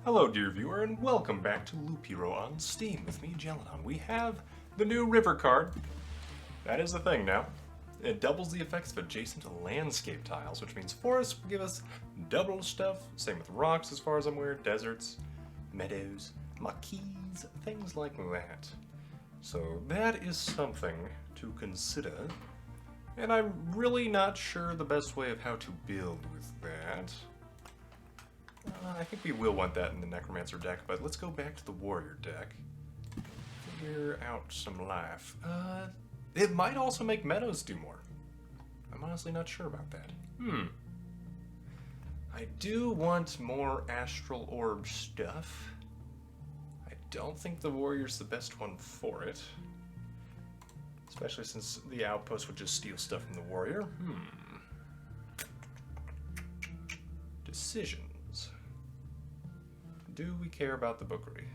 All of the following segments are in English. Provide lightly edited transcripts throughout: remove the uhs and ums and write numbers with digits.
Hello dear viewer, and welcome back to Loop Hero on Steam with me, Gelanon. We have the new river card. That is the thing now. It doubles the effects of adjacent landscape tiles, which means forests will give us double stuff. Same with rocks as far as I'm aware, deserts, meadows, maquis, things like that. So that is something to consider. And I'm really not sure the best way of how to build with that. I think we will want that in the Necromancer deck, but let's go back to the Warrior deck. Figure out some life. It might also make Meadows do more. I'm honestly not sure about that. I do want more Astral Orb stuff. I don't think the Warrior's the best one for it. Especially since the Outpost would just steal stuff from the Warrior. Decisions. Do we care about the Bookery?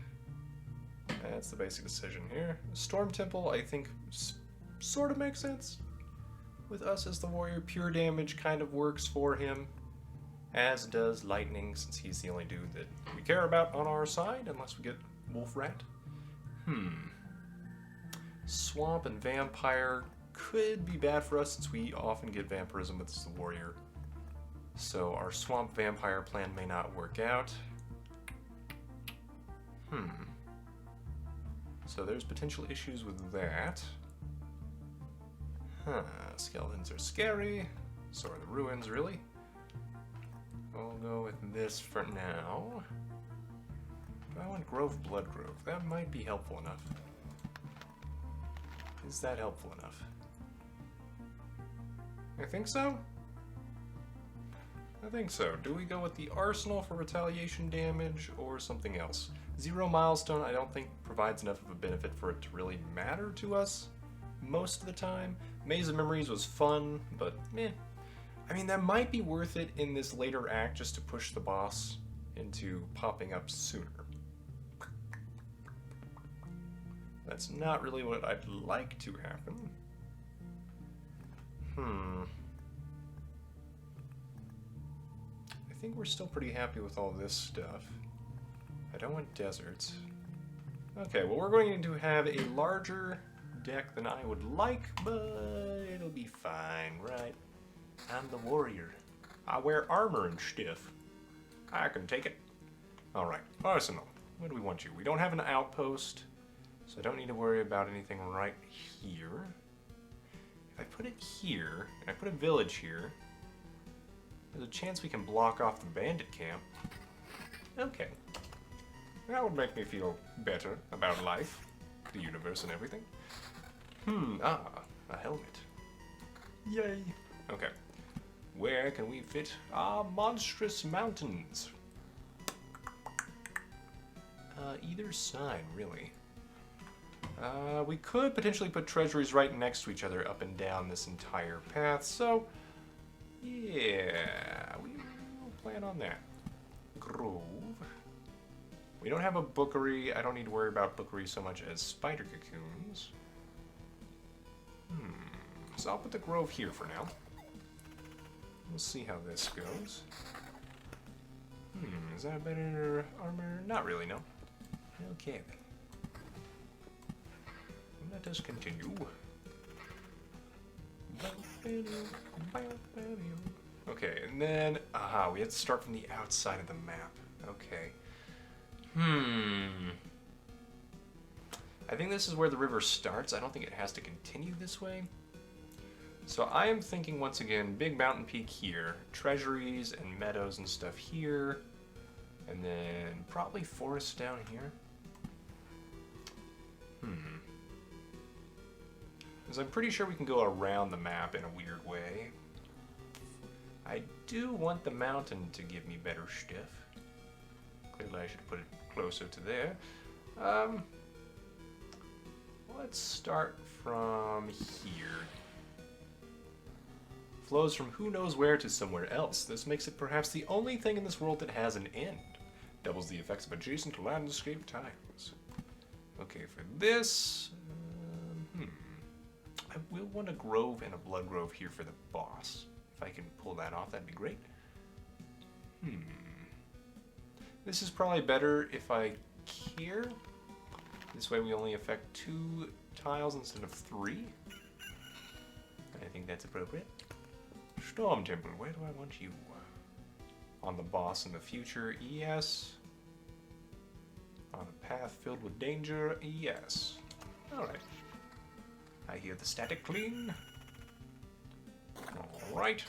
That's the basic decision here. Storm Temple, I think, sort of makes sense. With us as the Warrior, pure damage kind of works for him. As does Lightning, since he's the only dude that we care about on our side, unless we get Wolf Rat. Swamp and Vampire could be bad for us, since we often get Vampirism with the Warrior. So our Swamp Vampire plan may not work out. So there's potential issues with that. Skeletons are scary. So are the ruins, really. We'll go with this for now. I want Grove Blood Grove. That might be helpful enough. Is that helpful enough? I think so. I think so. Do we go with the Arsenal for retaliation damage or something else? Zero Milestone I don't think provides enough of a benefit for it to really matter to us most of the time. Maze of Memories was fun, but meh. I mean, that might be worth it in this later act just to push the boss into popping up sooner. That's not really what I'd like to happen. I think we're still pretty happy with all this stuff. I don't want deserts. Okay, well, we're going to have a larger deck than I would like, but it'll be fine, right? I'm the Warrior. I wear armor and stuff. I can take it. Alright, Arsenal. Where do we want you? We don't have an outpost, so I don't need to worry about anything right here. If I put it here, and I put a village here, there's a chance we can block off the bandit camp. Okay. That would make me feel better about life, the universe, and everything. A helmet. Yay. Okay. Where can we fit our monstrous mountains? Either side, really. We could potentially put treasuries right next to each other up and down this entire path, so yeah, we will plan on that. Grove. We don't have a Bookery. I don't need to worry about Bookery so much as spider cocoons. So I'll put the Grove here for now. We'll see how this goes. Is that better armor? Not really, no. Okay then. Let us continue. Okay, and then, we have to start from the outside of the map. Okay. I think this is where the river starts. I don't think it has to continue this way. So I am thinking, once again, big mountain peak here, treasuries and meadows and stuff here, and then probably forest down here. Because I'm pretty sure we can go around the map in a weird way. I do want the mountain to give me better stuff. Clearly I should put it closer to there. Let's start from here. Flows from who knows where to somewhere else. This makes it perhaps the only thing in this world that has an end. Doubles the effects of adjacent landscape tiles. Okay, for this, I will want a grove and a blood grove here for the boss. If I can pull that off, that'd be great. This is probably better if I care. This way we only affect 2 tiles instead of 3. I think that's appropriate. Storm Temple, where do I want you? On the boss in the future, yes. On a path filled with danger, yes. Alright. I hear the static clean. Alright.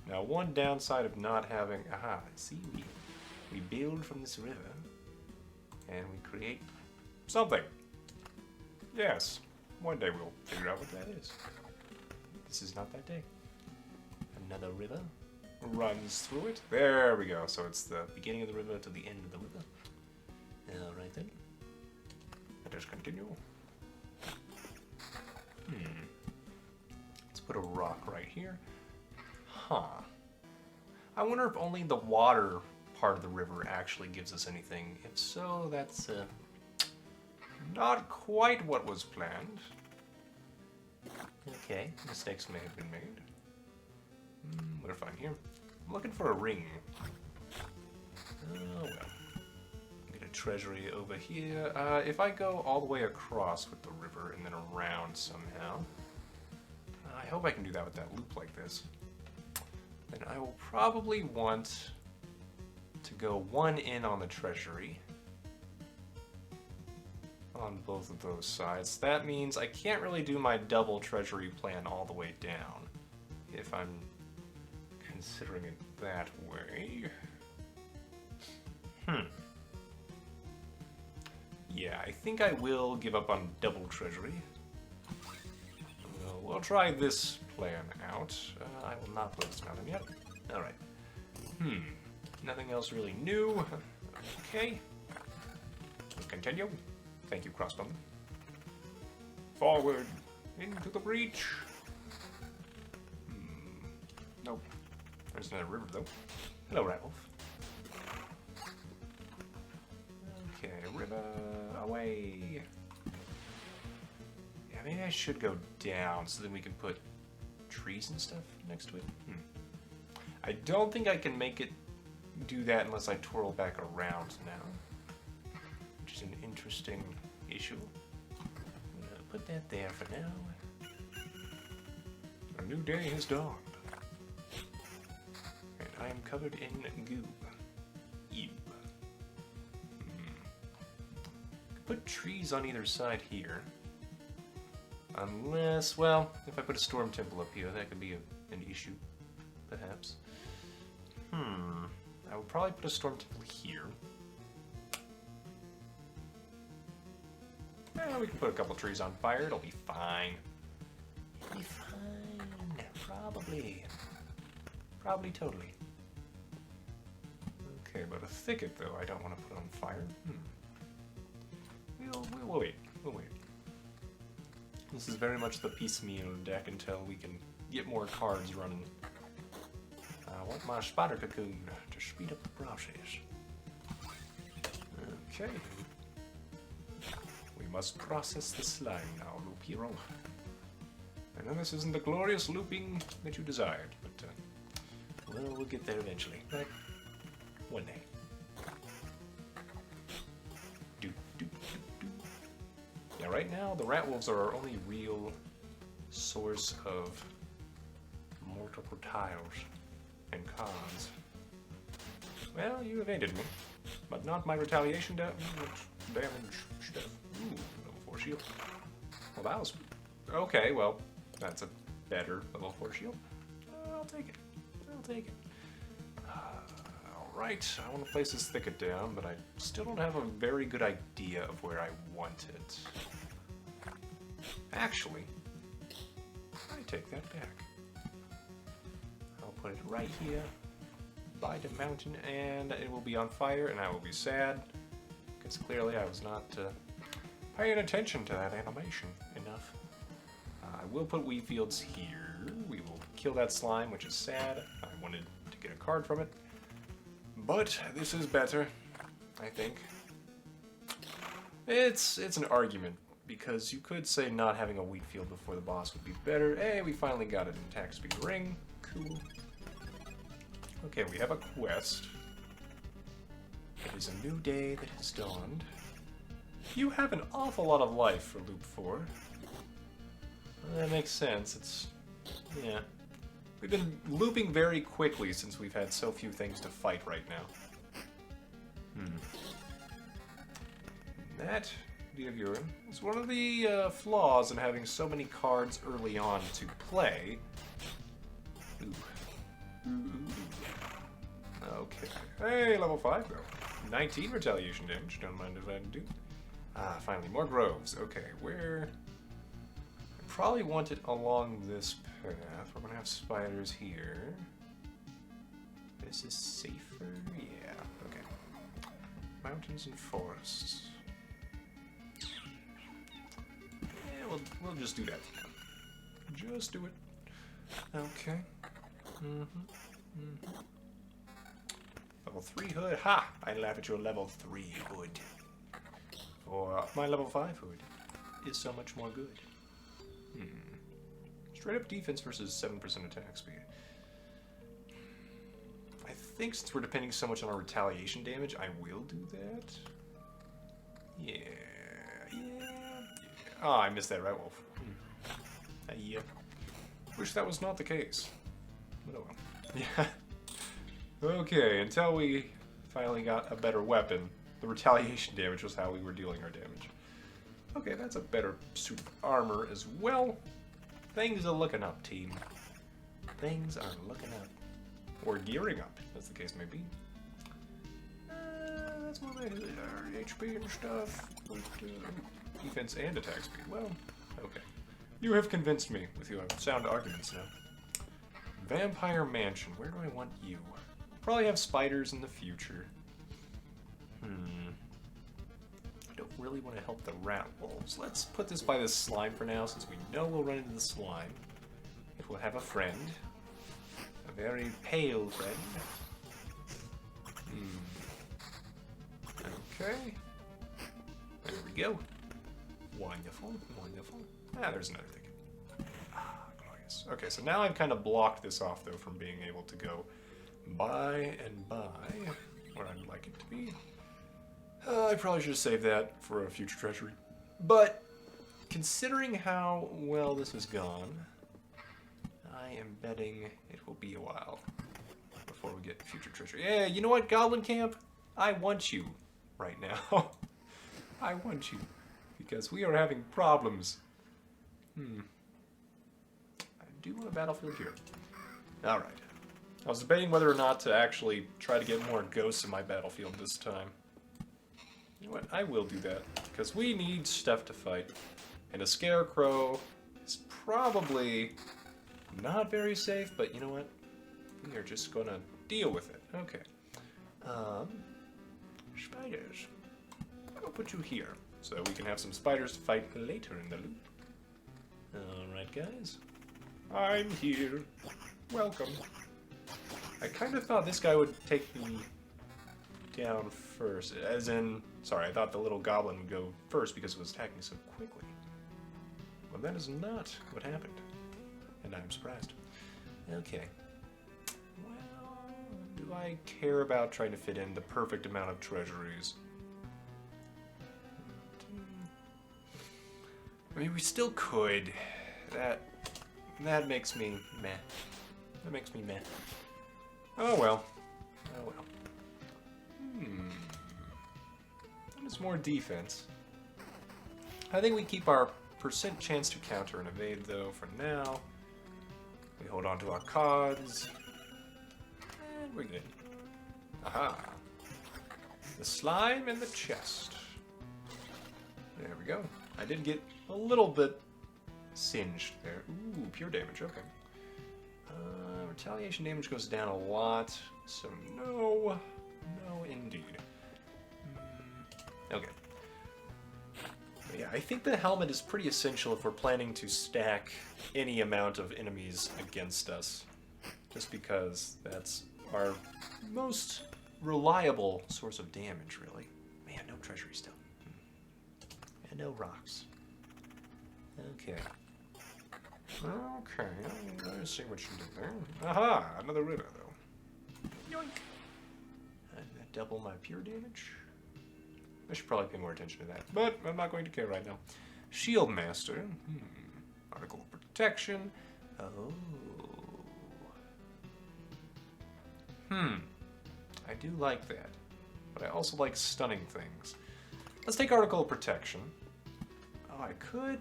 Now, one downside of not having... Aha, see, we build from this river, and we create something. Yes, one day we'll figure out what that is. This is not that day. Another river runs through it. There we go. So it's the beginning of the river to the end of the river. Alright then. Let us continue. Let's put a rock right here. Huh. I wonder if only the water part of the river actually gives us anything. If so, that's not quite what was planned. Okay, mistakes may have been made. We're fine here. I'm looking for a ring. Oh well. Get a treasury over here. If I go all the way across with the river and then around somehow, I hope I can do that with that loop like this. Then I will probably want to go one in on the treasury on both of those sides. That means I can't really do my double treasury plan all the way down if I'm considering it that way. Yeah, I think I will give up on double treasury. We'll try this plan out. I will not blow this mountain yet. Alright. Nothing else really new. Okay. Let's continue. Thank you, crossbowman. Forward. Into the breach. Nope. There's another river, though. Hello, Ratwolf. Okay, river away. Yeah, maybe I should go down so then we can put trees and stuff next to it. I don't think I can make it do that unless I twirl back around now, which is an interesting issue. I'm gonna put that there for now. A new day has dawned, and I am covered in goo. Ew. Put trees on either side here. Unless, well, if I put a storm temple up here, that could be an issue, perhaps. I would probably put a storm temple here. We can put a couple trees on fire, it'll be fine. It'll be fine, probably. Probably totally. Okay, but a thicket, though, I don't want to put on fire. We'll wait. We'll wait. This is very much the piecemeal deck until we can get more cards running. I want my spider cocoon to speed up the process. Okay. We must process the slime now, Loop Hero. I know this isn't the glorious looping that you desired, but, well, we'll get there eventually. Right? One day. Yeah, right now, the Ratwolves are our only real source of multiple tiles and cons. Well, you evaded me, but not my retaliation damage stuff. Ooh, level 4 shield. Well, that was... Okay, well, that's a better level 4 shield. I'll take it. I'll take it. Alright, I want to place this thicket down, but I still don't have a very good idea of where I want it. Actually, I take that back. I'll put it right here by the mountain, and it will be on fire, and I will be sad, because clearly I was not paying attention to that animation enough. I will put wheat fields here. We will kill that slime, which is sad. I wanted to get a card from it. But this is better, I think. It's an argument because you could say not having a wheat field before the boss would be better. Hey, we finally got an attack speed ring. Cool. Okay, we have a quest. It is a new day that has dawned. You have an awful lot of life for Loop 4. Well, that makes sense. It's... yeah. We've been looping very quickly since we've had so few things to fight right now. That, dear is one of the flaws in having so many cards early on to play. Ooh. Okay. Hey, level 5 though. 19 retaliation damage. Don't mind if I do. Ah, finally, more groves. Okay, where... I probably want it along this path. We're gonna have spiders here. This is safer? Yeah, okay. Mountains and forests. Yeah, we'll just do that for now. Just do it. Okay. Level 3 hood. Ha! I laugh at your level 3 hood. Or my level 5 hood is so much more good. Straight up defense versus 7% attack speed. I think since we're depending so much on our retaliation damage, I will do that. Yeah. Oh, I missed that, right, Wolf? Yeah. Wish that was not the case. But oh well. Yeah. Okay, until we finally got a better weapon, the retaliation damage was how we were dealing our damage. Okay, that's a better suit of armor as well. Things are looking up, team. Things are looking up. Or gearing up, as the case may be. That's more like HP and stuff. But, defense and attack speed. Well, okay. You have convinced me with your sound arguments now. Vampire Mansion. Where do I want you? Probably have spiders in the future. I don't really want to help the rat wolves. Let's put this by the slime for now, since we know we'll run into the slime. It will have a friend. A very pale friend. Okay. There we go. Wonderful, wonderful. Ah, there's another ticket. Ah, glorious. Okay, so now I've kind of blocked this off, though, from being able to go by and by where I'd like it to be. I probably should have saved that for a future treasury. But, considering how well this has gone, I am betting it will be a while before we get future treasury. Yeah, you know what, Goblin Camp? I want you right now. I want you. Because we are having problems. I do want a battlefield here. Alright. I was debating whether or not to actually try to get more ghosts in my battlefield this time. You know what? I will do that. Because we need stuff to fight. And a scarecrow is probably not very safe, but you know what? We are just going to deal with it. Okay. Spiders. I'll put you here. So we can have some spiders to fight later in the loop. Alright, guys. I'm here. Welcome. I kind of thought this guy would take me down first. As in, sorry, I thought the little goblin would go first because it was attacking so quickly. Well, that is not what happened. And I'm surprised. Okay. Well, do I care about trying to fit in the perfect amount of treasuries? I mean, we still could. That makes me meh. That makes me meh. Oh well. Oh well. That is more defense. I think we keep our percent chance to counter and evade, though, for now. We hold on to our cards. And we're good. Aha. The slime and the chest. There we go. I did get a little bit singed there. Ooh, pure damage, okay. Retaliation damage goes down a lot, so no. No, indeed. Okay. But yeah, I think the helmet is pretty essential if we're planning to stack any amount of enemies against us. Just because that's our most reliable source of damage, really. Man, no treasury still. And no rocks. Okay. Okay, I see what you did there. Aha! Another river, though. Yoink! And that double my pure damage. I should probably pay more attention to that, but I'm not going to care right now. Shield Master. Article of Protection. Oh. I do like that. But I also like stunning things. Let's take Article of Protection. Oh, I could...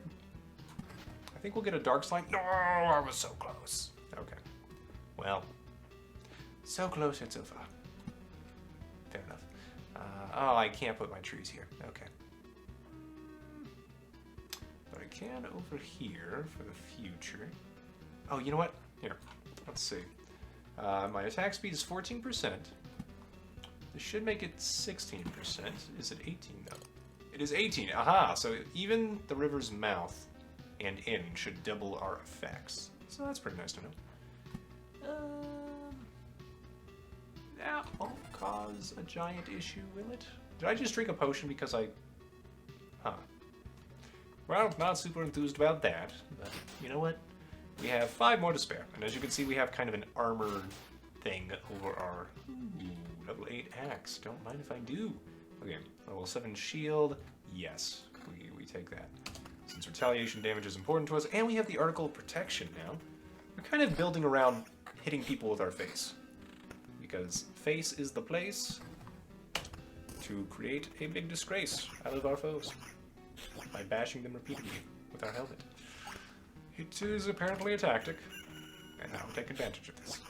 I think we'll get a Dark Slime. No, I was so close. Okay. Well. So close, it's so far. Fair enough. Oh, I can't put my trees here. Okay. But I can over here for the future. Oh, you know what? Here. Let's see. My attack speed is 14%. This should make it 16%. Is it 18 though? It is 18. Aha! So even the river's mouth and end should double our effects. So that's pretty nice to know. That won't cause a giant issue, will it? Did I just drink a potion because I... Huh. Well, not super enthused about that, but you know what? We have 5 more to spare, and as you can see, we have kind of an armored thing over our level 8 axe. Don't mind if I do. Okay, level 7 shield. Yes, we take that. Since retaliation damage is important to us, and we have the Article of Protection now, we're kind of building around hitting people with our face. Because face is the place to create a big disgrace out of our foes by bashing them repeatedly with our helmet. It is apparently a tactic, and I'll take advantage of this.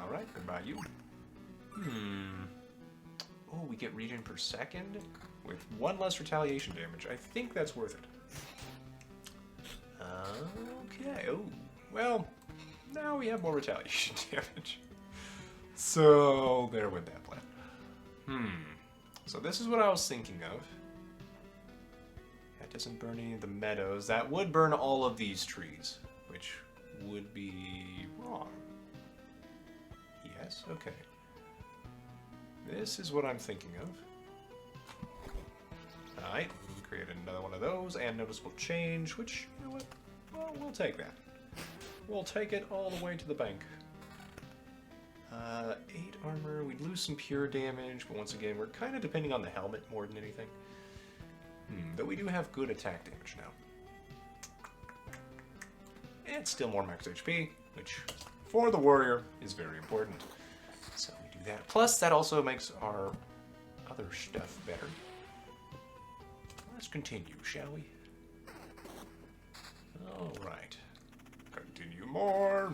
Alright, goodbye you. Oh, we get regen per second with 1 less retaliation damage. I think that's worth it. Okay, oh, well, now we have more retaliation damage. So, there went that plan. So this is what I was thinking of. That doesn't burn any of the meadows. That would burn all of these trees, which would be wrong. Yes, okay. This is what I'm thinking of. Alright, create another one of those, and noticeable change, which, you know what, well, we'll take that. We'll take it all the way to the bank. 8 armor, we'd lose some pure damage, but once again, we're kind of depending on the helmet more than anything. But we do have good attack damage now. And still more max HP, which, for the warrior, is very important. So we do that. Plus, that also makes our other stuff better. Let's continue, shall we? Alright. Continue more.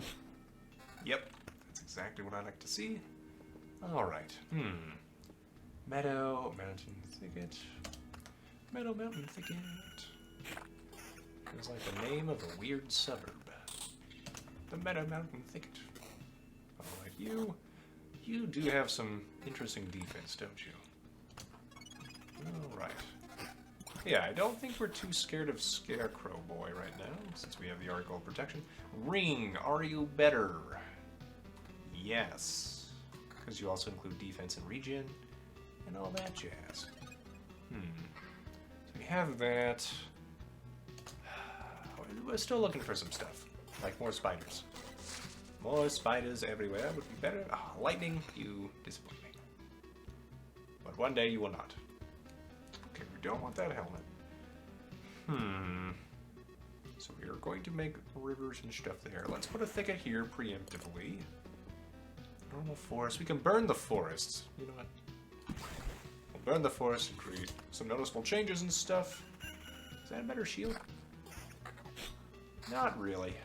Yep. Exactly what I like to see. Alright. Meadow, mountain, thicket. Meadow, mountain, thicket. Feels like the name of a weird suburb. The Meadow, mountain, thicket. Alright, you. You do have some interesting defense, don't you? Alright. Yeah, I don't think we're too scared of Scarecrow Boy right now, since we have the Article of Protection. Ring, are you better? Yes, because you also include defense and regen, and all that jazz. So we have that. We're still looking for some stuff, like more spiders. More spiders everywhere would be better. Lightning, you disappoint me. But one day you will not. Okay, we don't want that helmet. So we are going to make rivers and stuff there. Let's put a thicket here preemptively. Normal forest. We can burn the forests. You know what? We'll burn the forest and create some noticeable changes and stuff. Is that a better shield? Not really.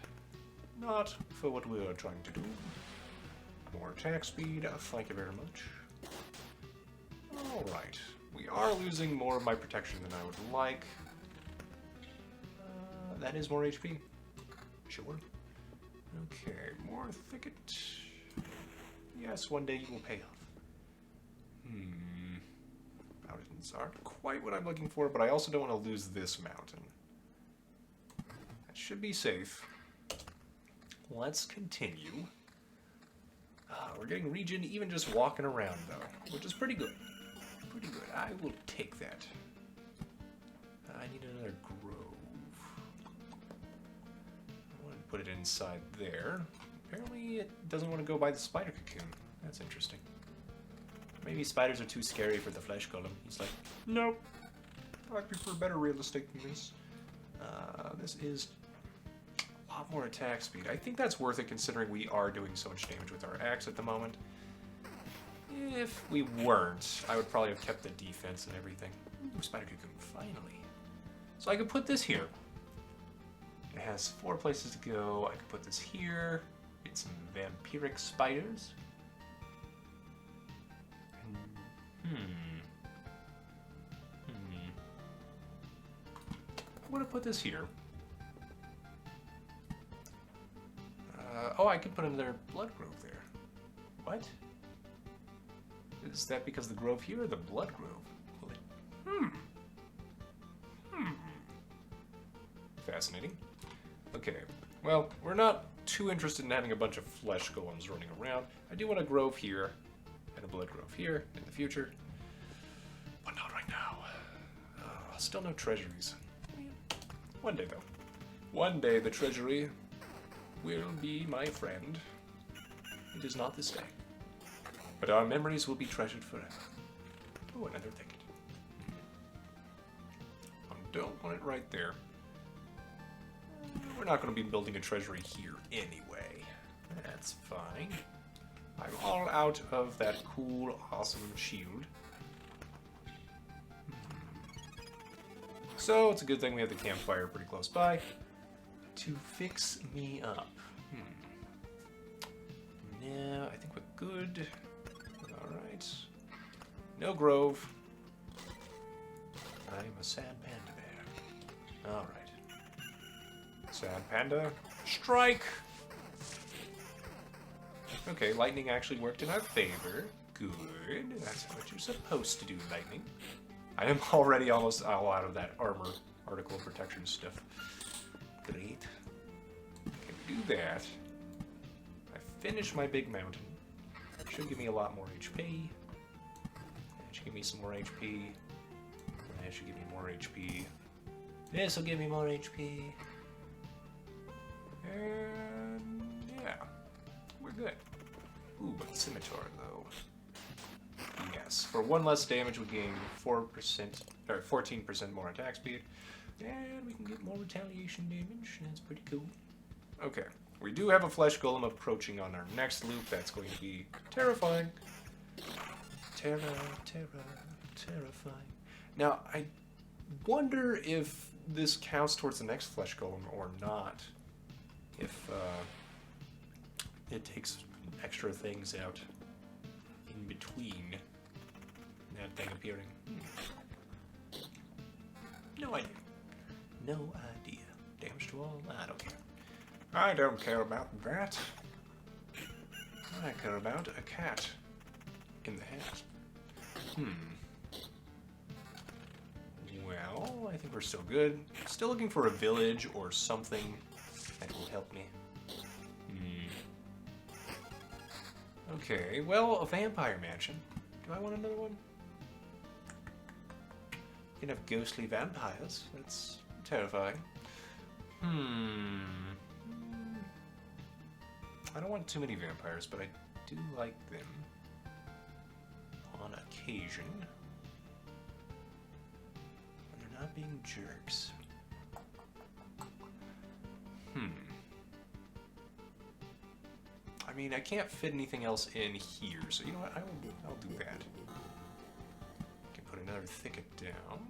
Not for what we are trying to do. More attack speed. Thank you very much. Alright. We are losing more of my protection than I would like. That is more HP. Sure. Okay, more thicket. Yes, one day you will pay off. Mountains aren't quite what I'm looking for, but I also don't want to lose this mountain. That should be safe. Let's continue. We're getting regen even just walking around, though, which is pretty good. Pretty good. I will take that. I need another grove. put it inside there. Apparently it doesn't want to go by the spider cocoon. That's interesting. Maybe spiders are too scary for the flesh golem. He's like, nope. I prefer better realistic than this. This is a lot more attack speed. I think that's worth it considering we are doing so much damage with our axe at the moment. If we weren't, I would probably have kept the defense and everything. Ooh, spider cocoon, finally. So I could put this here. It has 4 places to go. I could put this here. Get some vampiric spiders. I'm gonna put this here. Oh, I could put another blood grove there. What? Is that because the grove here or the blood grove? Fascinating. Okay, well, we're not too interested in having a bunch of flesh golems running around. I do want a grove here and a blood grove here in the future, but not right now. Still no treasuries. One day, though. One day the treasury will be my friend. It is not this day. But our memories will be treasured forever. Oh, another thicket. I don't want it right there. We're not going to be building a treasury here anyway. That's fine. I'm all out of that cool, awesome shield. So it's a good thing we have the campfire pretty close by to fix me up. Yeah, I think we're good. Alright. No grove. I'm a sad panda bear. Alright. Sad panda. Strike! Okay, lightning actually worked in our favor. Good. That's what you're supposed to do, lightning. I am already almost all out of that armor article protection stuff. Great. Okay, we do that. I finish my big mountain. That should give me a lot more HP. That should give me some more HP. That should give me more HP. This will give me more HP. And yeah, we're good. Ooh, but scimitar though. Yes, for 1 less damage we gain 4% or 14% more attack speed, and we can get more retaliation damage. That's pretty cool. Okay, we do have a flesh golem approaching on our next loop. That's going to be terrifying. Terrifying. Now I wonder if this counts towards the next flesh golem or not. If it takes extra things out in between that thing appearing. No idea. No idea. Damage to all? I don't care. I don't care about that. I care about a cat in the hat. Well, I think we're still good. Still looking for a village or something that will help me. Okay, well, a vampire mansion. Do I want another one? You can have ghostly vampires. That's terrifying. I don't want too many vampires, but I do like them on occasion. When they're not being jerks. I mean, I can't fit anything else in here, so you know what? I'll do that. Can put another thicket down.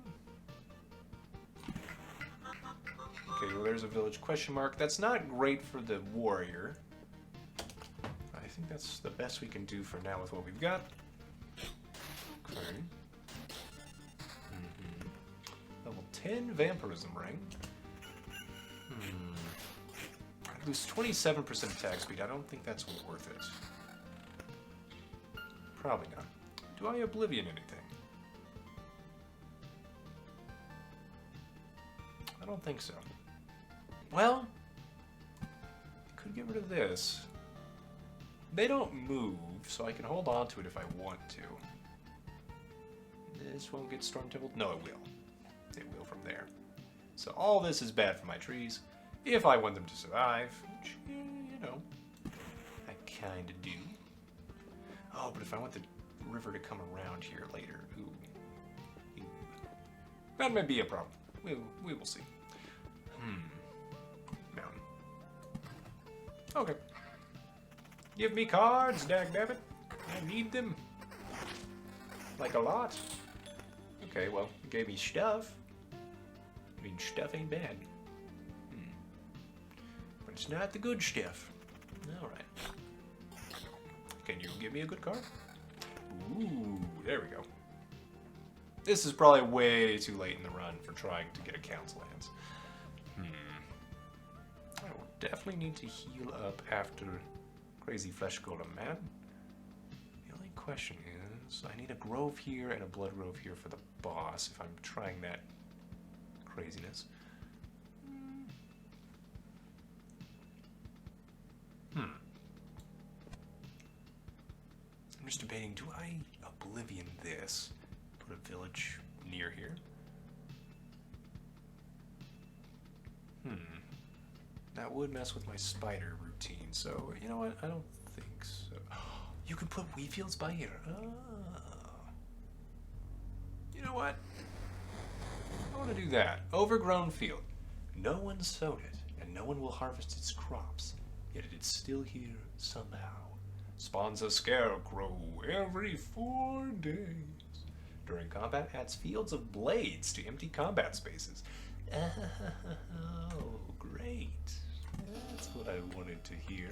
Okay, well, there's a village question mark. That's not great for the warrior. I think that's the best we can do for now with what we've got. Okay. Level 10 vampirism ring. I lose 27% attack speed. I don't think that's worth it. Probably not. Do I oblivion anything? I don't think so. Well, could get rid of this. They don't move, so I can hold on to it if I want to. This won't get storm templed? No, it will. It will from there. So all this is bad for my trees. If I want them to survive, which, you know, I kind of do. Oh, but if I want the river to come around here later, ooh. That may be a problem. We will see. Mountain. Okay. Give me cards, dagnabbit. I need them. Like a lot. Okay, well, you gave me stuff. I mean, stuff ain't bad. But it's not the good stuff. Alright. Can you give me a good card? Ooh, there we go. This is probably way too late in the run for trying to get a council lands. I will definitely need to heal up after Crazy Flesh Golem Man. The only question is, I need a grove here and a blood grove here for the boss if I'm trying that craziness. I'm just debating, do I Oblivion this? Put a village near here. That would mess with my spider routine, so you know what? I don't think so. You can put wheat fields by here. Oh. You know what? I want to do that. Overgrown field. No one sowed it, and no one will harvest its crops, yet it is still here somehow. Spawns a scarecrow every 4 days. During combat, adds fields of blades to empty combat spaces. Oh, great. That's what I wanted to hear.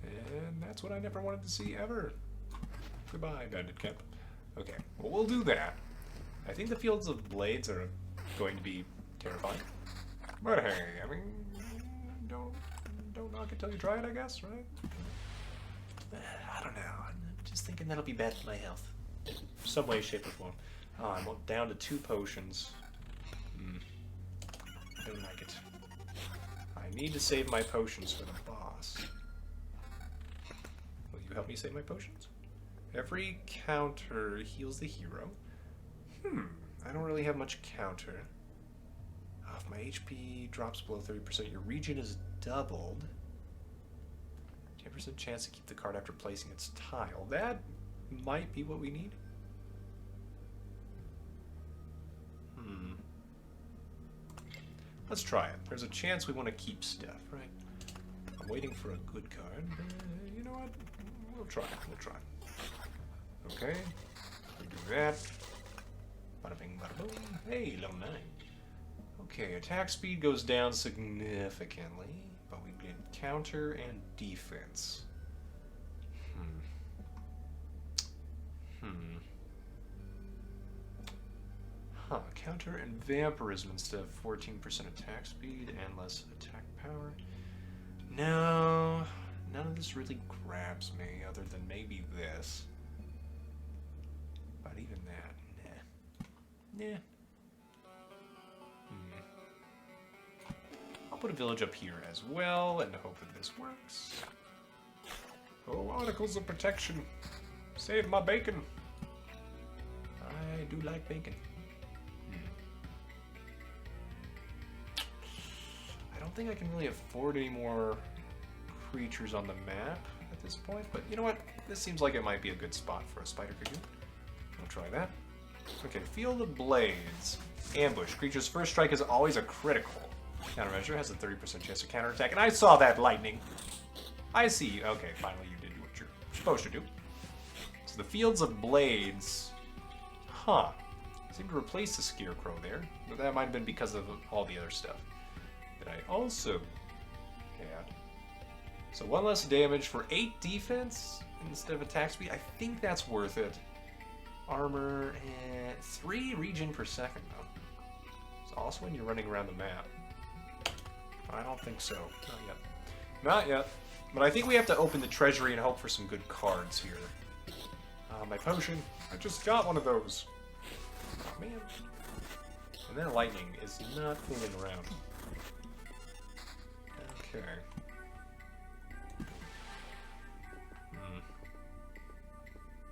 And that's what I never wanted to see ever. Goodbye, Bandit Camp. Okay, well, we'll do that. I think the fields of blades are going to be terrifying. But hey, I mean, don't knock it till you try it, I guess, right? I don't know. I'm just thinking that'll be bad for my health. Some way, shape, or form. Oh, I'm down to 2 potions. I don't like it. I need to save my potions for the boss. Will you help me save my potions? Every counter heals the hero. I don't really have much counter. If my HP drops below 30%, your region is doubled. 10% chance to keep the card after placing its tile. That might be what we need. Let's try it. There's a chance we want to keep stuff, right? I'm waiting for a good card. You know what? We'll try. We'll try. Okay. We do that. Bada bing, bada boom. Hey, level 9. Okay, attack speed goes down significantly, but we get counter and defense. Counter and vampirism instead of 14% attack speed and less attack power. No, none of this really grabs me other than maybe this. But even that, nah. I'll put a village up here as well and hope that this works. Oh, articles of protection. Save my bacon. I do like bacon. I don't think I can really afford any more creatures on the map at this point, but you know what? This seems like it might be a good spot for a spider cocoon. I'll try that. Okay, Field of Blades. Ambush. Creature's first strike is always a critical. Countermeasure has a 30% chance to counterattack, and I saw that lightning. I see. Okay, finally you did what you're supposed to do. So the Fields of Blades. Seem to replace the Scarecrow there, but that might have been because of all the other stuff that I also had. So 1 less damage for 8 defense instead of attack speed. I think that's worth it. Armor and 3 regen per second though. It's also when you're running around the map. I don't think so. Not yet. Not yet. But I think we have to open the treasury and hope for some good cards here. My potion. I just got one of those. Oh, man. And that lightning is not fooling around. Okay.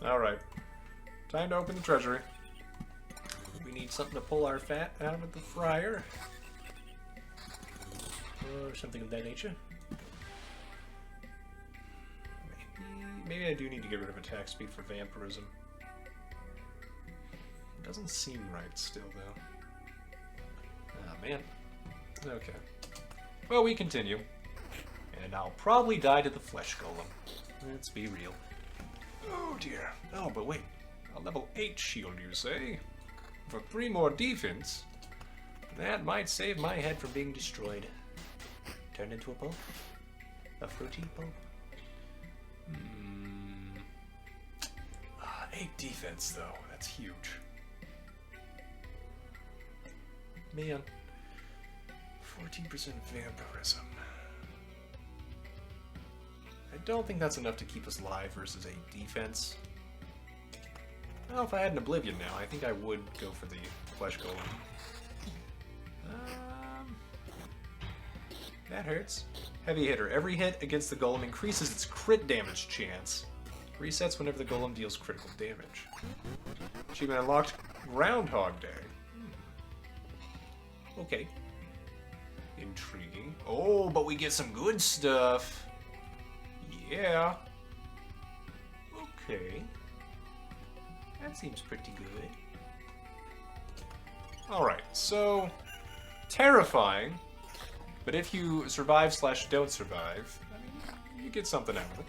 Alright. Time to open the treasury. We need something to pull our fat out of the fryer. or something of that nature. Maybe I do need to get rid of attack speed for vampirism. It doesn't seem right still, though. Ah, man. Okay. Well, we continue. And I'll probably die to the flesh golem. Let's be real. Oh, dear. Oh, but wait. A level 8 shield, you say? For 3 more defense? That might save my head from being destroyed. Turned into a pulp? A fruity pulp? 8 defense, though. That's huge. Man. 14% vampirism. I don't think that's enough to keep us alive versus 8 defense. Well, if I had an Oblivion now, I think I would go for the Flesh Golem. That hurts. Heavy hitter. Every hit against the golem increases its crit damage chance. Resets whenever the golem deals critical damage. Achievement unlocked. Groundhog Day. Okay. Intriguing. Oh, but we get some good stuff. Yeah. Okay. That seems pretty good. Alright, so... terrifying. But if you survive / don't survive, I mean, you get something out of it.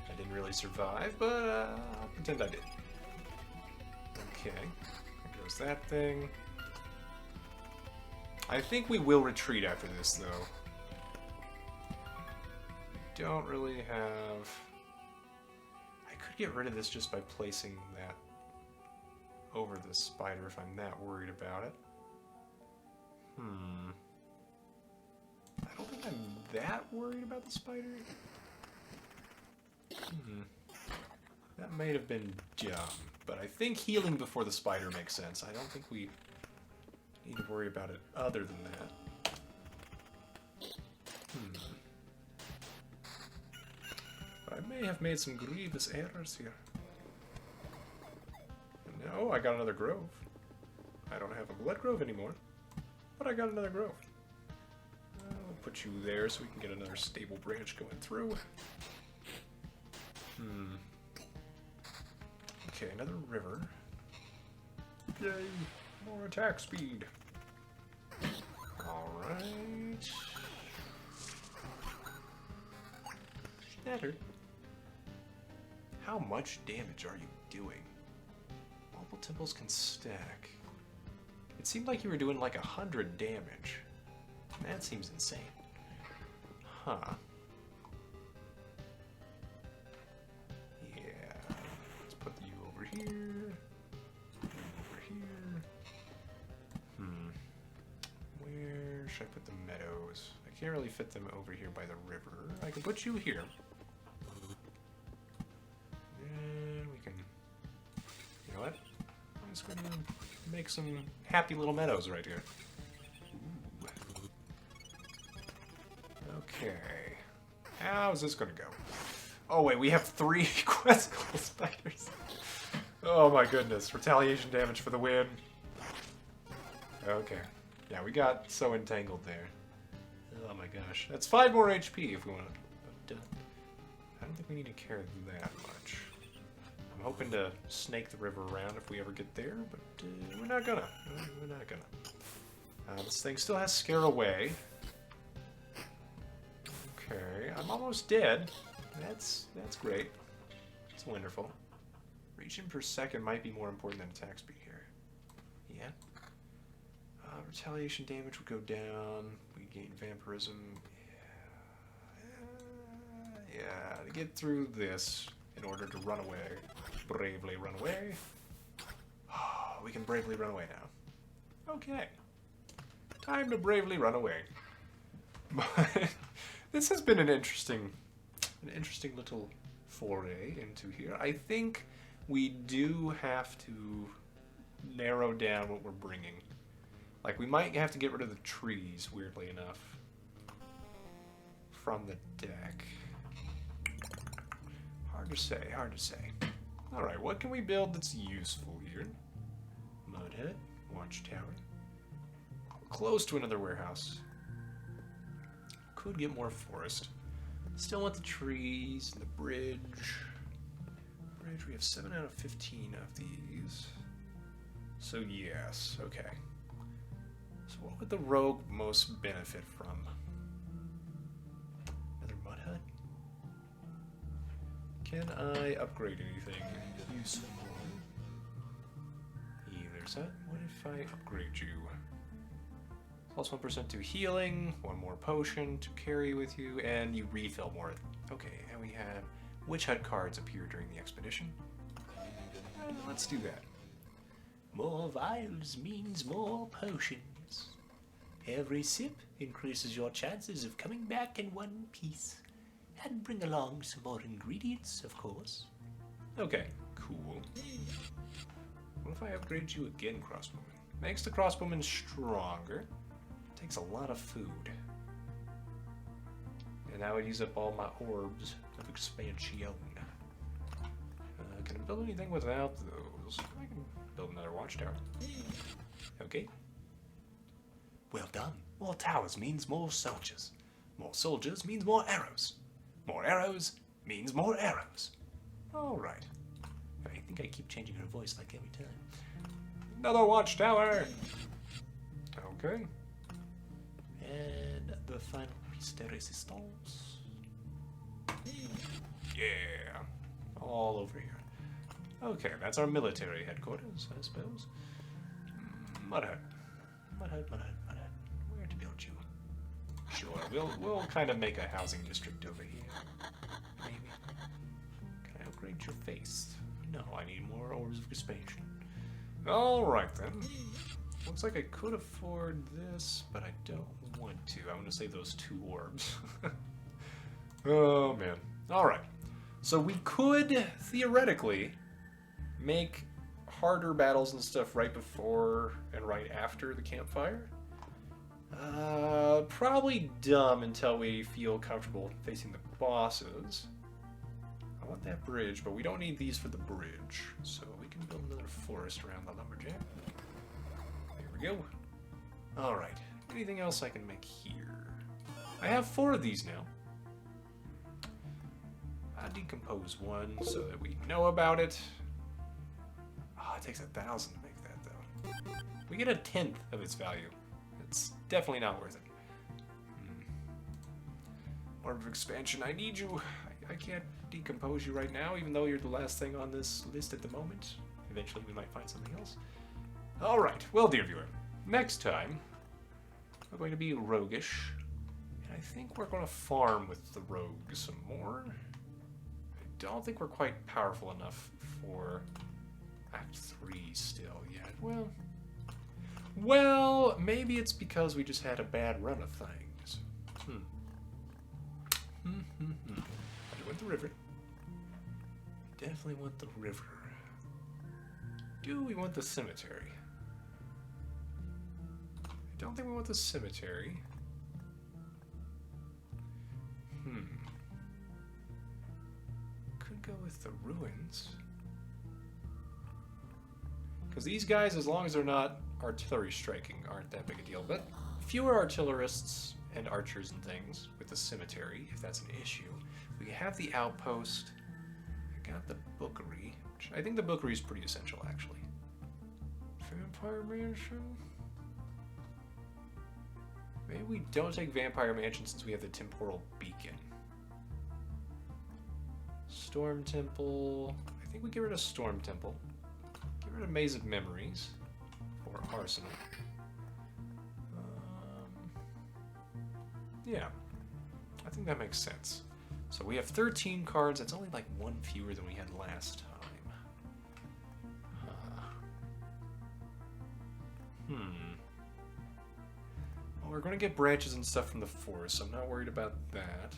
I didn't really survive, but I'll pretend I did. Okay. There goes that thing. I think we will retreat after this, though. Don't really have... I could get rid of this just by placing that over the spider if I'm that worried about it. I don't think I'm that worried about the spider. That may have been dumb, but I think healing before the spider makes sense. I don't think we need to worry about it other than that. I may have made some grievous errors here. No, I got another grove. I don't have a blood grove anymore, but I got another grove. I'll put you there so we can get another stable branch going through. Okay, another river. Yay! More attack speed. Alright. Shatter. How much damage are you doing? Multiple temples can stack. It seemed like you were doing like 100 damage. That seems insane. Huh. Yeah. Let's put you over here. Over here. Where should I put the meadows? I can't really fit them over here by the river. I can put you here. And we can... You know what? I'm just gonna make some happy little meadows right here. Okay. How's this gonna go? Oh wait, we have 3 questable spiders. Oh my goodness. Retaliation damage for the win. Okay. Yeah, we got so entangled there. Oh my gosh. That's 5 more HP if we want to. But I don't think we need to care that much. I'm hoping to snake the river around if we ever get there, but we're not gonna. We're not gonna. This thing still has Scare Away. Okay, I'm almost dead. That's great. It's wonderful. Region per second might be more important than attack speed here. Yeah. Retaliation damage would go down. We gain vampirism. Yeah. To get through this, in order to run away, bravely run away. Oh, we can bravely run away now. Okay. Time to bravely run away. This has been an interesting little foray into here. I think we do have to narrow down what we're bringing. Like, we might have to get rid of the trees, weirdly enough, from the deck. Hard to say, hard to say. Alright, what can we build that's useful here? Mudhead, watchtower. Close to another warehouse. Could get more forest. Still want the trees and the bridge. Bridge, we have 7 out of 15 of these. So yes, okay. So what would the rogue most benefit from? Another mud hut? Can I upgrade anything useful? Healer's hut? What if I upgrade you? Plus 1% to healing, 1 more potion to carry with you, and you refill more. Okay, and we have Witch Hut cards appear during the expedition. Let's do that. More vials means more potions. Every sip increases your chances of coming back in one piece. And bring along some more ingredients, of course. Okay, cool. What if I upgrade you again, crossbowman? Makes the crossbowman stronger. Takes a lot of food. And that would use up all my orbs of expansion. Can I build anything without those? I can build another watchtower. Okay. Well done. More towers means more soldiers. More soldiers means more arrows. More arrows means more arrows. Alright. I think I keep changing her voice like every time. Another watchtower! Okay. And the final piece de resistance. Yeah. All over here. Okay, that's our military headquarters, I suppose. Mud hut. Mud hut, mud hut, mud hut. Where to build you? Sure, we'll kind of make a housing district over here. Maybe. Can I upgrade your face? No, I need more orbs of expansion. Alright then. Looks like I could afford this, but I don't want to. I want to save those 2 orbs. Oh man. Alright. So we could, theoretically, make harder battles and stuff right before and right after the campfire. Probably dumb until we feel comfortable facing the bosses. I want that bridge, but we don't need these for the bridge. So we can build another forest around the lumberjack. There we go. Alright. Anything else I can make here? I have 4 of these now. I'll decompose 1 so that we know about it. Oh, it takes 1,000 to make that, though. We get 1/10 of its value. It's definitely not worth it. Orb of expansion, I need you. I can't decompose you right now, even though you're the last thing on this list at the moment. Eventually we might find something else. Alright, well, dear viewer, next time we're going to be roguish. And I think we're going to farm with the rogue some more. I don't think we're quite powerful enough for Act 3 still yet. Well, maybe it's because we just had a bad run of things. I do want the river. Definitely want the river. Do we want the cemetery? I don't think we want the cemetery. Could go with the ruins. Because these guys, as long as they're not artillery striking, aren't that big a deal. But fewer artillerists and archers and things with the cemetery, if that's an issue. We have the outpost. I got the bookery. Which I think the bookery is pretty essential, actually. Vampire Mansion? Maybe we don't take Vampire Mansion since we have the Temporal Beacon. Storm Temple. I think we get rid of Storm Temple. Get rid of Maze of Memories for Arsenal. Yeah, I think that makes sense. So we have 13 cards. That's only like 1 fewer than we had last time. Well, we're going to get branches and stuff from the forest, so I'm not worried about that.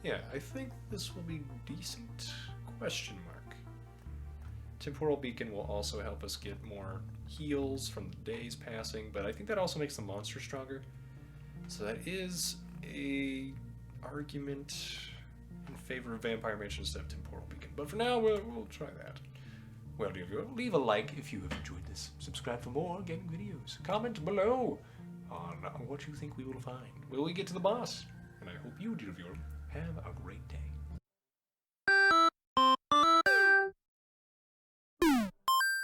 Yeah, I think this will be decent? Question mark. Temporal Beacon will also help us get more heals from the days passing, but I think that also makes the monster stronger. So that is a argument in favor of Vampire Mansion instead of Temporal Beacon. But for now, we'll try that. Well, dear viewer, leave a like if you have enjoyed this. Subscribe for more gaming videos. Comment below on what you think we will find. Will we get to the boss? And I hope you, dear viewer, have a great day.